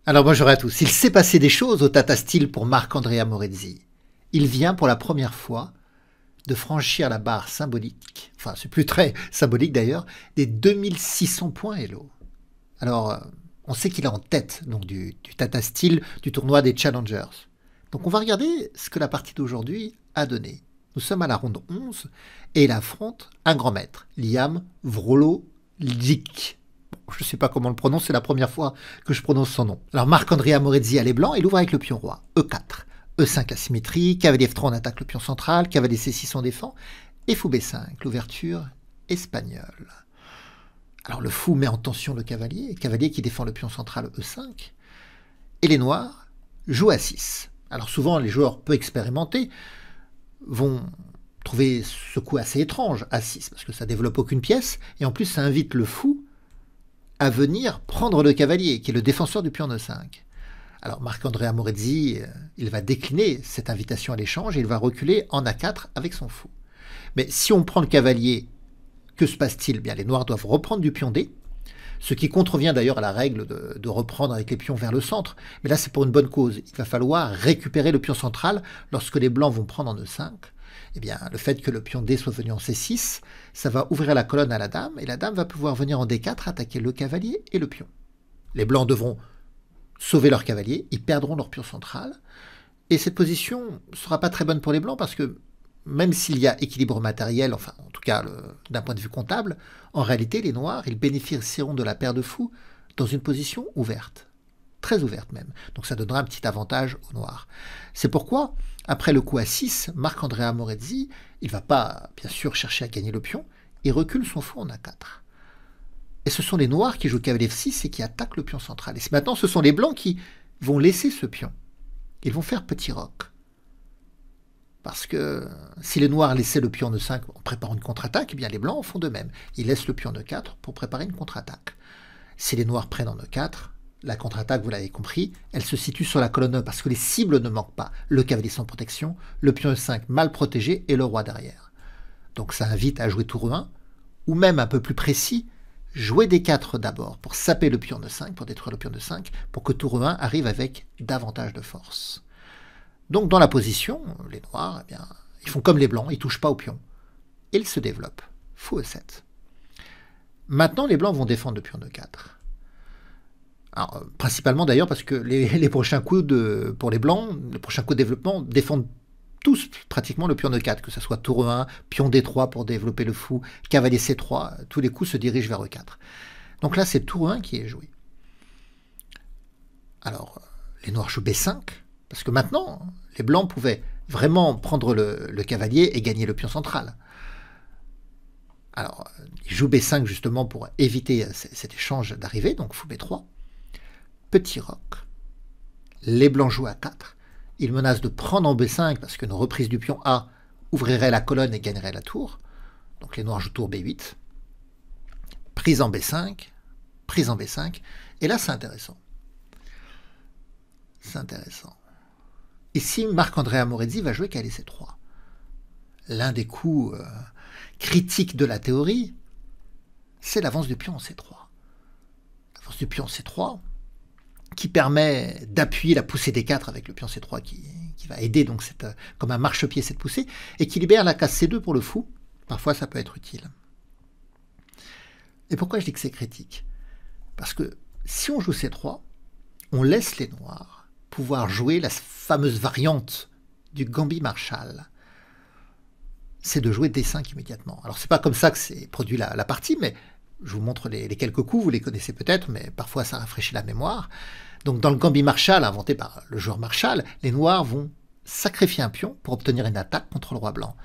Alors bonjour à tous. Il s'est passé des choses au Tata Steel pour Marc-Andrea Morezzi. Il vient pour la première fois de franchir la barre symbolique, enfin c'est plus très symbolique d'ailleurs, des 2600 points Elo. Alors on sait qu'il est en tête donc, du Tata Steel du tournoi des Challengers. Donc on va regarder ce que la partie d'aujourd'hui a donné. Nous sommes à la ronde 11 et il affronte un grand maître, Liam Vrolodzik. Je ne sais pas comment on le prononce, c'est la première fois que je prononce son nom. Alors Marc-Andrea Morezzi a les blancs, il ouvre avec le pion roi, E4, E5 asymétrie, cavalier F3 on attaque le pion central, cavalier C6 on défend, et fou B5, l'ouverture espagnole. Alors le fou met en tension le cavalier qui défend le pion central E5, et les noirs jouent A6. Alors souvent les joueurs peu expérimentés vont trouver ce coup assez étrange, A6, parce que ça développe aucune pièce, et en plus ça invite le fou à venir prendre le cavalier, qui est le défenseur du pion E5. Alors Marc-Andrea Morezzi, il va décliner cette invitation à l'échange et il va reculer en A4 avec son fou. Mais si on prend le cavalier, que se passe-t-il? Bien, les noirs doivent reprendre du pion D, ce qui contrevient d'ailleurs à la règle de reprendre avec les pions vers le centre. Mais là, c'est pour une bonne cause. Il va falloir récupérer le pion central lorsque les blancs vont prendre en E5. Eh bien, le fait que le pion D soit venu en C6, ça va ouvrir la colonne à la dame, et la dame va pouvoir venir en D4 attaquer le cavalier et le pion. Les blancs devront sauver leur cavalier, ils perdront leur pion central, et cette position ne sera pas très bonne pour les blancs, parce que même s'il y a équilibre matériel, enfin en tout cas d'un point de vue comptable, en réalité les noirs, ils bénéficieront de la paire de fous dans une position ouverte. Très ouverte même. Donc ça donnera un petit avantage aux noirs. C'est pourquoi, après le coup à 6, Marc-Andrea Morezzi, il ne va pas, bien sûr, chercher à gagner le pion, il recule son fou en A4. Et ce sont les noirs qui jouent cavalier F6 et qui attaquent le pion central. Et maintenant, ce sont les blancs qui vont laisser ce pion. Ils vont faire petit roc. Parce que si les noirs laissaient le pion E5 en préparant une contre-attaque, eh bien les blancs en font de même. Ils laissent le pion E4 pour préparer une contre-attaque. Si les noirs prennent en E4, la contre-attaque, vous l'avez compris, elle se situe sur la colonne E parce que les cibles ne manquent pas. Le cavalier sans protection, le pion E5 mal protégé et le roi derrière. Donc ça invite à jouer tour E1, ou même un peu plus précis, jouer D4 d'abord pour saper le pion E5, pour détruire le pion E5, pour que tour E1 arrive avec davantage de force. Donc dans la position, les noirs, eh bien, ils font comme les blancs, ils ne touchent pas au pion. Et ils se développent. Fou E7. Maintenant, les blancs vont défendre le pion E4. Alors, principalement d'ailleurs parce que les prochains coups pour les blancs, les prochains coups de développement défendent tous pratiquement le pion E4, que ce soit tour E1, pion D3 pour développer le fou, cavalier C3, tous les coups se dirigent vers E4. Donc là, c'est tour E1 qui est joué. Alors, les noirs jouent B5, parce que maintenant, les blancs pouvaient vraiment prendre le cavalier et gagner le pion central. Alors, ils jouent B5 justement pour éviter cet échange d'arrivée, donc fou B3. Petit roc. Les blancs jouent à 4. Ils menacent de prendre en B5 parce qu'une reprise du pion A ouvrirait la colonne et gagnerait la tour. Donc les noirs jouent tour B8. Prise en B5. Prise en B5. Et là, c'est intéressant. C'est intéressant. Ici, Marc-Andrea Morezzi va jouer cavalier C3. L'un des coups critiques de la théorie, c'est l'avance du pion en C3. L'avance du pion en C3 qui permet d'appuyer la poussée D4 avec le pion C3 qui va aider donc comme un marchepied cette poussée, et qui libère la case C2 pour le fou. Parfois, ça peut être utile. Et pourquoi je dis que c'est critique? Parce que si on joue C3, on laisse les noirs pouvoir jouer la fameuse variante du Gambit Marshall. C'est de jouer D5 immédiatement. Alors, c'est pas comme ça que c'est produit la partie, mais je vous montre les quelques coups, vous les connaissez peut-être, mais parfois ça rafraîchit la mémoire. Donc dans le Gambit Marshall, inventé par le joueur Marshall, les noirs vont sacrifier un pion pour obtenir une attaque contre le roi blanc.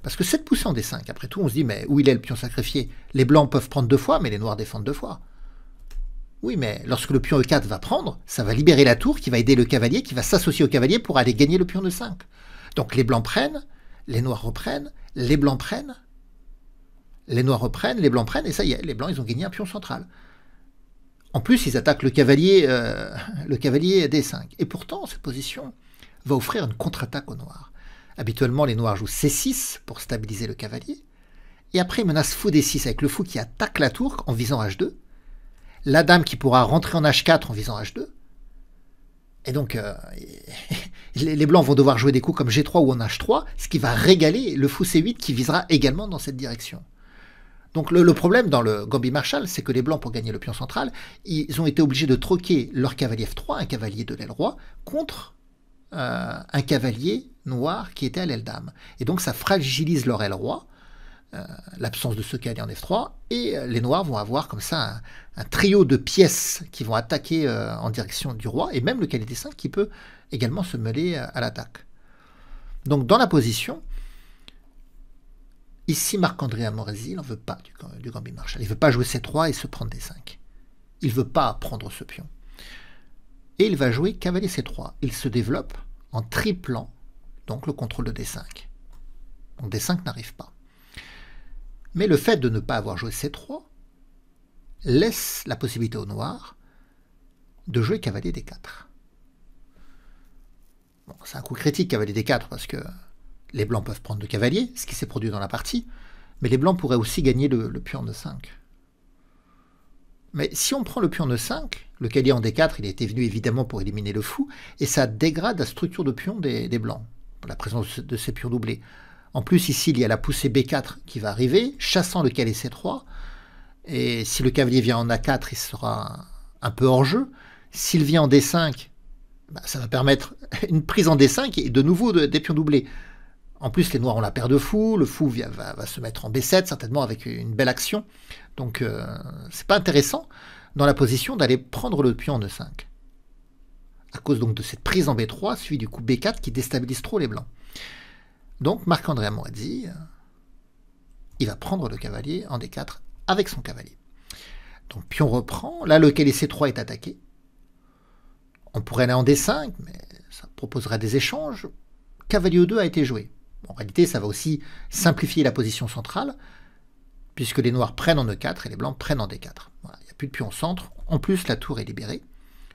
Parce que cette poussée en D5, après tout, on se dit, mais où il est le pion sacrifié? Les blancs peuvent prendre 2 fois, mais les noirs défendent 2 fois. Oui, mais lorsque le pion E4 va prendre, ça va libérer la tour qui va aider le cavalier, qui va s'associer au cavalier pour aller gagner le pion E5. Donc les blancs prennent, les noirs reprennent, les blancs prennent, les noirs reprennent, les blancs prennent, et ça y est, les blancs, ils ont gagné un pion central. En plus, ils attaquent le cavalier D5. Et pourtant, cette position va offrir une contre-attaque aux noirs. Habituellement, les noirs jouent C6 pour stabiliser le cavalier. Et après, ils menacent fou D6 avec le fou qui attaque la tour en visant H2. La dame qui pourra rentrer en H4 en visant H2. Et donc, les blancs vont devoir jouer des coups comme G3 ou en H3, ce qui va régaler le fou C8 qui visera également dans cette direction. Donc le problème dans le Gambit Marshall, c'est que les blancs, pour gagner le pion central, ils ont été obligés de troquer leur cavalier F3, un cavalier de l'aile roi, contre un cavalier noir qui était à l'aile dame. Et donc ça fragilise leur aile roi, l'absence de ce cavalier en F3, et les noirs vont avoir comme ça un trio de pièces qui vont attaquer en direction du roi, et même le cavalier D5 qui peut également se mêler à l'attaque. Donc dans la position, ici Marc-André Amorezi n'en veut pas du Gambit Marshall. Il ne veut pas jouer C3 et se prendre D5. Il ne veut pas prendre ce pion. Et il va jouer cavalier C3. Il se développe en triplant donc le contrôle de D5. Donc D5 n'arrive pas. Mais le fait de ne pas avoir joué C3 laisse la possibilité au noir de jouer cavalier D4. Bon, c'est un coup critique cavalier D4 parce que les blancs peuvent prendre le cavalier, ce qui s'est produit dans la partie, mais les blancs pourraient aussi gagner le pion en E5. Mais si on prend le pion en E5, le cavalier en D4, il était venu évidemment pour éliminer le fou, et ça dégrade la structure de pion des blancs, pour la présence de ces pions doublés. En plus, ici, il y a la poussée B4 qui va arriver, chassant le cavalier C3, et si le cavalier vient en A4, il sera un peu hors jeu. S'il vient en D5, ça va permettre une prise en D5 et de nouveau des pions doublés. En plus, les noirs ont la paire de fous, le fou va se mettre en B7, certainement avec une belle action. Donc, c'est pas intéressant dans la position d'aller prendre le pion en E5. À cause donc de cette prise en B3, suivi du coup B4 qui déstabilise trop les blancs. Donc, Marc-André Amorezi, il va prendre le cavalier en D4 avec son cavalier. Donc, pion reprend. Là, le cavalier C3 est attaqué. On pourrait aller en D5, mais ça proposerait des échanges. Cavalier E2 a été joué. En réalité, ça va aussi simplifier la position centrale, puisque les noirs prennent en E4 et les blancs prennent en D4. Voilà, il n'y a plus de pion au centre. En plus, la tour est libérée.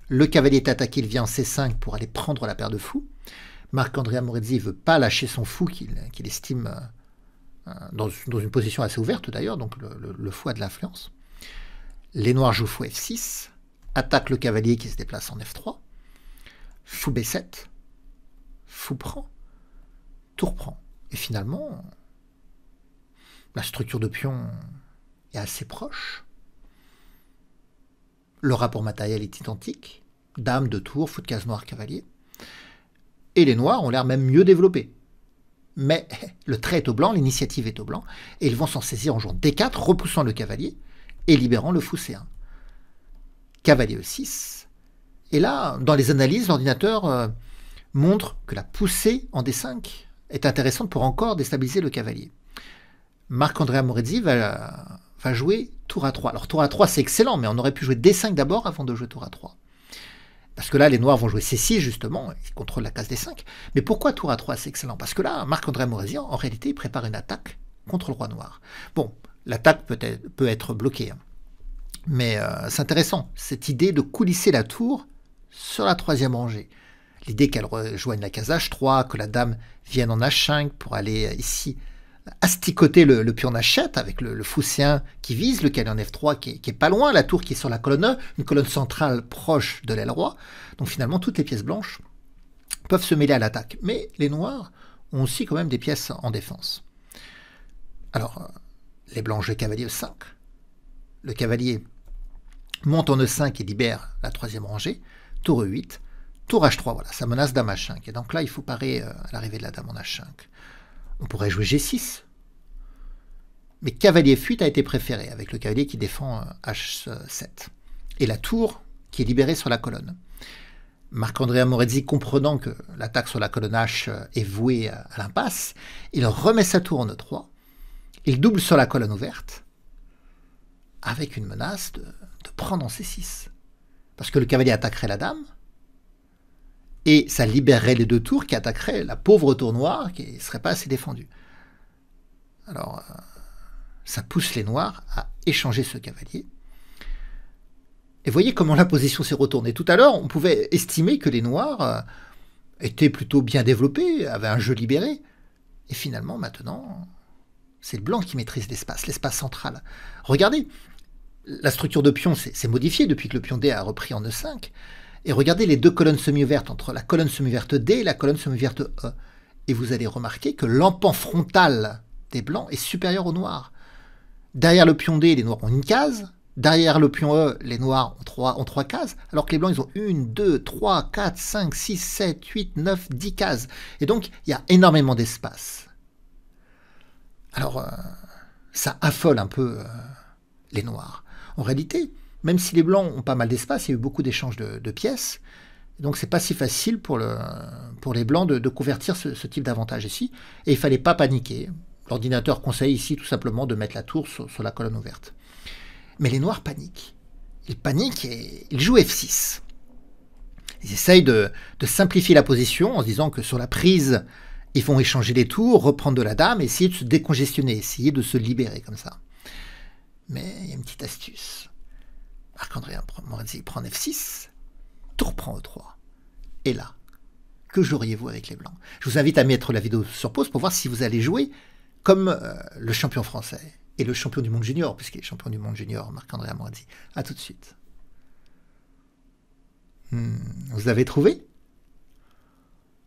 Le cavalier est attaqué, il vient en C5 pour aller prendre la paire de fous. Marc-André Amorezi ne veut pas lâcher son fou qu'il estime dans une position assez ouverte d'ailleurs, donc le fou a de l'influence. Les noirs jouent fou F6, attaque le cavalier qui se déplace en F3, fou B7, fou prend, tour prend. Et finalement, la structure de pion est assez proche. Le rapport matériel est identique. Dame de tour, fou de case noire, cavalier. Et les noirs ont l'air même mieux développés. Mais le trait est au blanc, l'initiative est au blanc, et ils vont s'en saisir en jouant D4, repoussant le cavalier et libérant le fou C1. Cavalier E6. Et là, dans les analyses, l'ordinateur montre que la poussée en D5 est intéressante pour encore déstabiliser le cavalier. Marc-André Amorezi va jouer tour A3. Alors tour A3 c'est excellent, mais on aurait pu jouer D5 d'abord avant de jouer tour A3. Parce que là, les noirs vont jouer C6 justement, ils contrôlent la case D5. Mais pourquoi tour A3 c'est excellent? Parce que là, Marc-André Amorezi, en réalité, il prépare une attaque contre le roi noir. Bon, l'attaque peut être bloquée, hein. Mais c'est intéressant, cette idée de coulisser la tour sur la troisième rangée. L'idée qu'elle rejoigne la case H3, que la dame vienne en H5 pour aller ici asticoter le pion H7 avec le fou C1 qui vise, le cavalier en F3 qui est pas loin, la tour qui est sur la colonne E, une colonne centrale proche de l'aile roi. Donc finalement, toutes les pièces blanches peuvent se mêler à l'attaque. Mais les noirs ont aussi quand même des pièces en défense. Alors, les blancs jouent cavalier E5. Le cavalier monte en E5 et libère la troisième rangée. Tour E8. Tour H3, voilà, ça menace dame H5. Et donc là, il faut parer à l'arrivée de la dame en H5. On pourrait jouer G6. Mais cavalier F8 a été préféré, avec le cavalier qui défend H7. Et la tour qui est libérée sur la colonne. Marc-André Amorezi, comprenant que l'attaque sur la colonne H est vouée à l'impasse, il remet sa tour en E3. Il double sur la colonne ouverte, avec une menace de prendre en C6. Parce que le cavalier attaquerait la dame, et ça libérerait les deux tours qui attaqueraient la pauvre tour noire qui ne serait pas assez défendue. Alors, ça pousse les noirs à échanger ce cavalier. Et voyez comment la position s'est retournée. Tout à l'heure, on pouvait estimer que les noirs étaient plutôt bien développés, avaient un jeu libéré. Et finalement, maintenant, c'est le blanc qui maîtrise l'espace central. Regardez, la structure de pion s'est modifiée depuis que le pion D a repris en E5. Et regardez les deux colonnes semi-ouvertes entre la colonne semi-ouverte D et la colonne semi-ouverte E. Et vous allez remarquer que l'empan frontal des blancs est supérieur au noir. Derrière le pion D, les noirs ont une case. Derrière le pion E, les noirs ont trois cases. Alors que les blancs, ils ont 1, 2, 3, 4, 5, 6, 7, 8, 9, 10 cases. Et donc, il y a énormément d'espace. Alors, ça affole un peu les noirs. En réalité, même si les blancs ont pas mal d'espace, il y a eu beaucoup d'échanges de pièces. Donc, c'est pas si facile pour les blancs de convertir ce type d'avantage ici. Et il fallait pas paniquer. L'ordinateur conseille ici tout simplement de mettre la tour sur la colonne ouverte. Mais les noirs paniquent. Ils paniquent et ils jouent F6. Ils essayent de simplifier la position en se disant que sur la prise, ils vont échanger les tours, reprendre de la dame, essayer de se décongestionner, essayer de se libérer comme ça. Mais il y a une petite astuce. Marc-André Moretzi prend F6, tour prend E3. Et là, que joueriez-vous avec les blancs? Je vous invite à mettre la vidéo sur pause pour voir si vous allez jouer comme le champion français et le champion du monde junior, puisqu'il est champion du monde junior, Marc-André Moretzi. A tout de suite. Vous avez trouvé?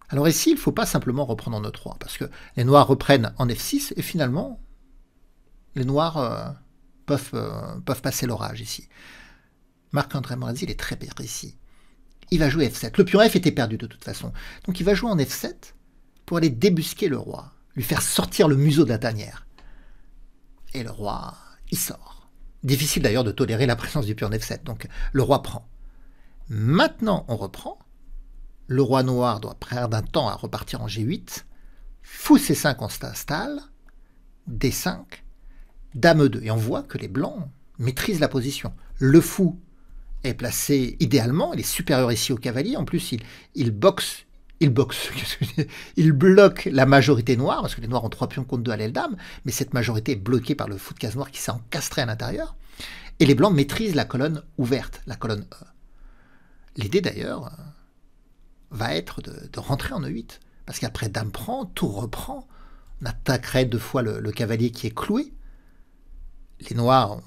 Alors ici, il ne faut pas simplement reprendre en E3, parce que les noirs reprennent en F6, et finalement, les noirs peuvent passer l'orage ici. Marc-André Moretzi, il est très précis. Il va jouer F7. Le pion F était perdu de toute façon. Donc il va jouer en F7 pour aller débusquer le roi, lui faire sortir le museau de la tanière. Et le roi, il sort. Difficile d'ailleurs de tolérer la présence du pion F7, donc le roi prend. Maintenant, on reprend. Le roi noir doit perdre un temps à repartir en G8. Fou C5, on s'installe. D5. Dame E2. Et on voit que les blancs maîtrisent la position. Le fou est placé idéalement. Il est supérieur ici au cavalier. En plus, il bloque la majorité noire, parce que les noirs ont 3 pions contre 2 à l'aile dame, mais cette majorité est bloquée par le fou de case noire qui s'est encastré à l'intérieur. Et les blancs maîtrisent la colonne ouverte, la colonne E. L'idée d'ailleurs va être de rentrer en E8, parce qu'après dame prend, tour reprend, on attaquerait 2 fois le cavalier qui est cloué. Les noirs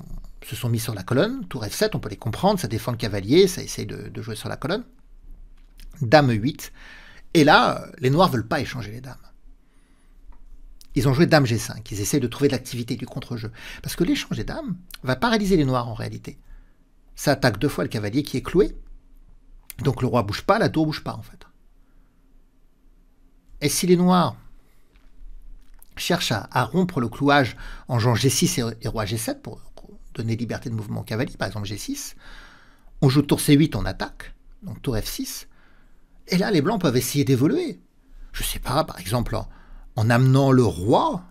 se sont mis sur la colonne, tour F7, on peut les comprendre, ça défend le cavalier, ça essaye de jouer sur la colonne. Dame E8, et là, les noirs ne veulent pas échanger les dames. Ils ont joué dame G5, ils essayent de trouver de l'activité, du contre-jeu, parce que l'échange des dames va paralyser les noirs en réalité. Ça attaque 2 fois le cavalier qui est cloué, donc le roi bouge pas, la tour bouge pas en fait. Et si les noirs cherchent à rompre le clouage en jouant G6 et roi G7 pour donner liberté de mouvement au cavalier, par exemple G6, on joue tour C8, on attaque, donc tour F6, et là les blancs peuvent essayer d'évoluer. Je sais pas, par exemple en amenant le roi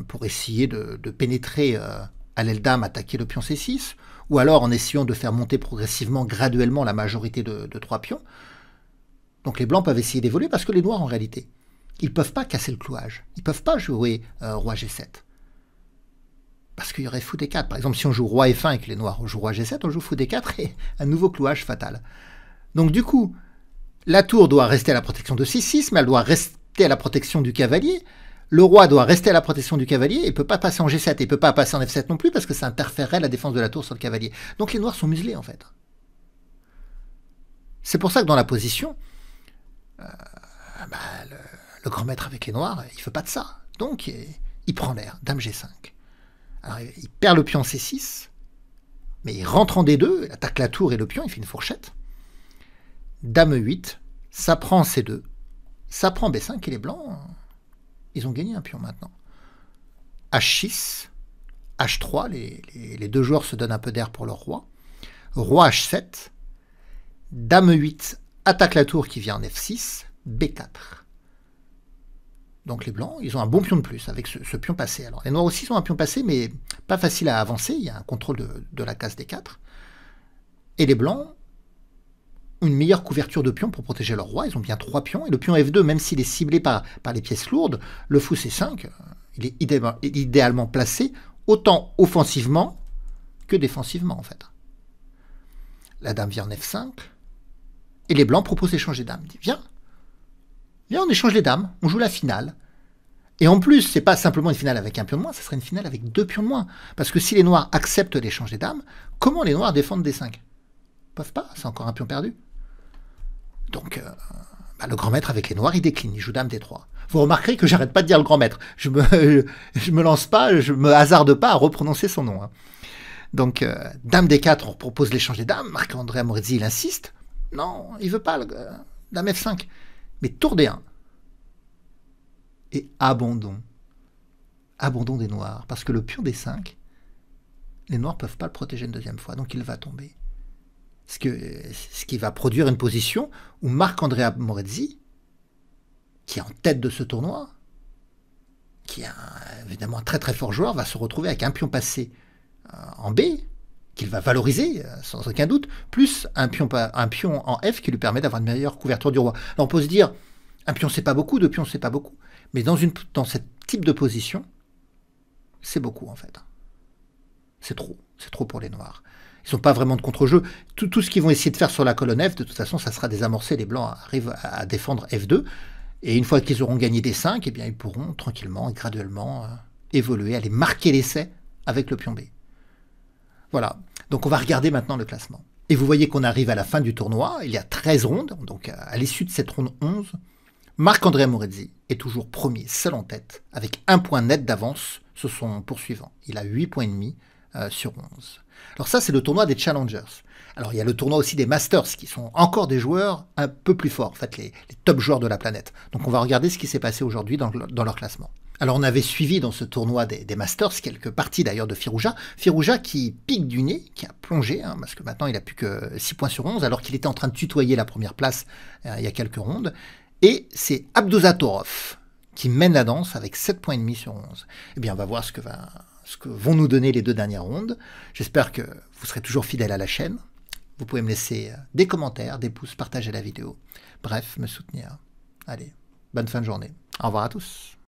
pour essayer de pénétrer à l'aile dame, attaquer le pion C6, ou alors en essayant de faire monter progressivement, graduellement, la majorité de 3 pions. Donc les blancs peuvent essayer d'évoluer, parce que les noirs, en réalité, ils ne peuvent pas casser le clouage. Ils ne peuvent pas jouer roi G7. Parce qu'il y aurait fou D4. Par exemple, si on joue roi F1 et que les noirs jouent roi G7, on joue fou D4 et un nouveau clouage fatal. Donc du coup, la tour doit rester à la protection de 6-6, mais elle doit rester à la protection du cavalier. Le roi doit rester à la protection du cavalier et ne peut pas passer en G7 et ne peut pas passer en F7 non plus parce que ça interférerait la défense de la tour sur le cavalier. Donc les noirs sont muselés en fait. C'est pour ça que dans la position, le grand maître avec les noirs, il ne fait pas de ça. Donc il prend l'air, dame G5. Alors il perd le pion C6, mais il rentre en D2, il attaque la tour et le pion, il fait une fourchette. Dame E8, ça prend C2, ça prend B5 et les blancs... Ils ont gagné un pion maintenant. H6, H3, les deux joueurs se donnent un peu d'air pour leur roi. Roi H7, Dame E8, attaque la tour qui vient en F6, B4. Donc les blancs, ils ont un bon pion de plus avec ce pion passé. Alors les noirs aussi ont un pion passé, mais pas facile à avancer. Il y a un contrôle de la case D4. Et les blancs ont une meilleure couverture de pions pour protéger leur roi. Ils ont bien 3 pions. Et le pion F2, même s'il est ciblé par les pièces lourdes, le fou C5, il est idéalement placé, autant offensivement que défensivement, en fait. La dame vient en F5. Et les blancs proposent d'échanger dame. Ils disent, viens, on échange les dames. On joue la finale. Et en plus, c'est pas simplement une finale avec un pion de moins, ça serait une finale avec 2 pions de moins. Parce que si les noirs acceptent l'échange des dames, comment les noirs défendent D5 ? Ils peuvent pas, c'est encore un pion perdu. le grand maître avec les noirs, il décline, il joue dame D3. Vous remarquerez que j'arrête pas de dire le grand maître. Je me lance pas, je me hasarde pas à reprononcer son nom. Hein. Donc, dame D4, on propose l'échange des dames. Marc-André Amorizzi, il insiste. Non, il veut pas, dame F5. Mais tour D1. Et abandon. Abandon des noirs. Parce que le pion D5, les noirs peuvent pas le protéger une deuxième fois. Donc, il va tomber. Ce qui va produire une position où Marc-André Amorizzi, qui est en tête de ce tournoi, qui est évidemment un très très fort joueur, va se retrouver avec un pion passé en B, qu'il va valoriser sans aucun doute, plus un pion en F qui lui permet d'avoir une meilleure couverture du roi. Alors on peut se dire, un pion c'est pas beaucoup, deux pions c'est pas beaucoup, mais dans ce type de position, c'est beaucoup en fait. C'est trop pour les noirs. Ils n'ont pas vraiment de contre-jeu. Tout ce qu'ils vont essayer de faire sur la colonne F, de toute façon, ça sera désamorcé. Les blancs arrivent à défendre F2. Et une fois qu'ils auront gagné D5, eh bien, ils pourront tranquillement et graduellement évoluer, aller marquer l'essai avec le pion B. Voilà. Donc on va regarder maintenant le classement. Et vous voyez qu'on arrive à la fin du tournoi. Il y a 13 rondes. Donc à l'issue de cette ronde 11, Marc-André Amorizzi est toujours premier, seul en tête, avec un point net d'avance sur son poursuivant. Il a 8 points et demi sur 11. Alors ça, c'est le tournoi des Challengers. Alors il y a le tournoi aussi des Masters, qui sont encore des joueurs un peu plus forts, en fait, les top joueurs de la planète. Donc on va regarder ce qui s'est passé aujourd'hui dans leur classement. Alors on avait suivi dans ce tournoi des Masters quelques parties d'ailleurs de Firouzja. Firouzja qui pique du nez, qui a plongé, hein, parce que maintenant il n'a plus que 6 points sur 11, alors qu'il était en train de tutoyer la première place il y a quelques rondes. Et c'est Abdouzatorov qui mène la danse avec 7 points et demi sur 11. Eh bien on va voir ce que vont nous donner les deux dernières rondes. J'espère que vous serez toujours fidèles à la chaîne. Vous pouvez me laisser des commentaires, des pouces, partager la vidéo. Bref, me soutenir. Allez, bonne fin de journée. Au revoir à tous.